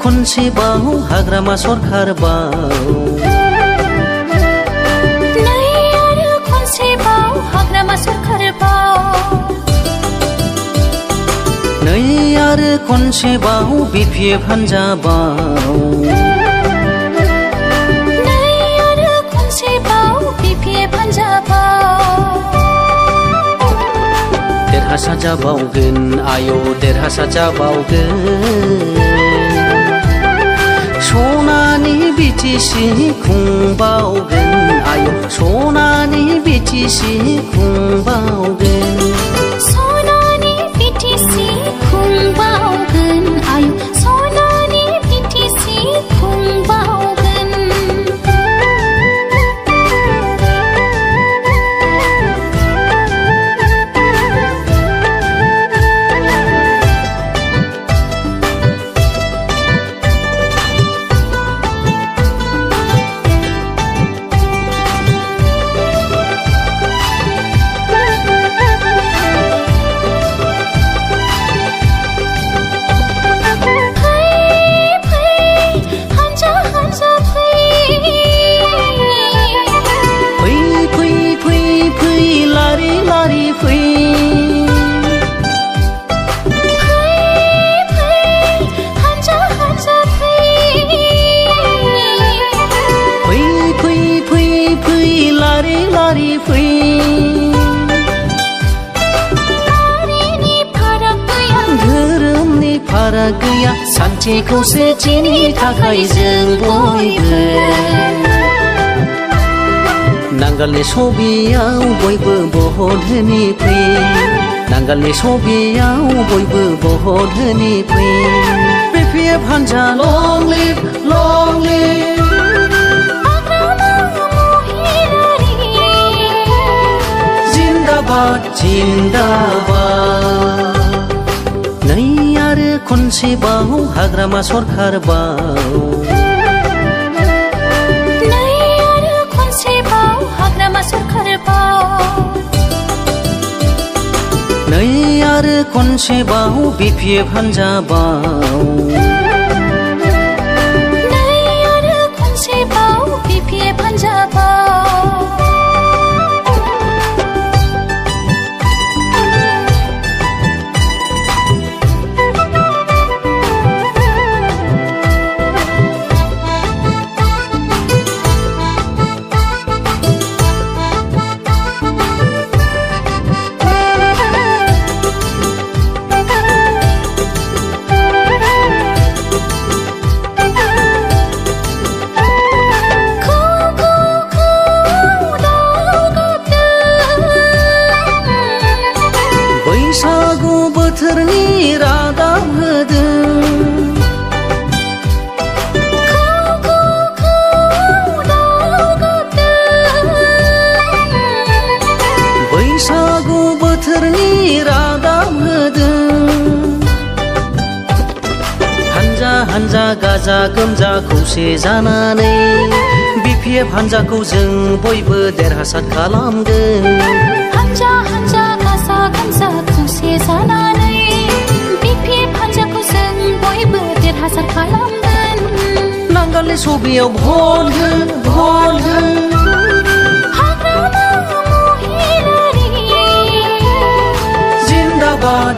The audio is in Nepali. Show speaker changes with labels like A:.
A: खनसेबाव हाग्रामा सरखार बाव
B: नै आरो खनसेबाव हाग्रामा सरखार बाव
A: नै आरो खनसेबाव बिपिएफ हान्जा बाव
B: नै आरो खनसेबाव बिपिएफ हान्जा बाव
A: देरहासार जाबावगोन आयौ देरहासार जाबावगोन सनानि बिटिसि खुंबावगोन आयौ सनानि बिटिसि खुंबावगोन
B: सनानि बिटिसि खुंबावगोन आयौ सनानि बिटिसि खुंबावगोन
A: धोरोमनि फाराग गैया सान्थि खौसेथिनि थाखाय जों बयबो नांगालनि सबियाव बयबो भट होनि फै नांगालनि सबियाव बयबो भट होनि फै बिपिएफ हान्जा लं लिभ जिन्दाबाद नै आरो खनसेबाव हाग्रामा सरखार बाव
B: नै आरो खनसेबाव हाग्रामा सरखार बाव
A: नै आरो खनसेबाव बिपिएफ हान्जा बाव
B: नै आरो खनसेबाव बिपिएफ हान्जा बाव
A: बैसागु बोथोरनि रादाब होदों बैसागु बोथोरनि रादाब होदों हान्जा हान्जा गाजा गोमजा खौसे जानानै बिपिएफ हान्जाखौ जों बयबो देरहासार खालामगोन
B: हान्जा हान्जा गाजा गोमजा खौसे जानानै बिपिएफ हान्जाखौ जों बयबो देरहासार खालामगोन
A: नांगालनि सबियाव भट हो
B: हाग्रामा महिलारि
A: जिन्दाबाद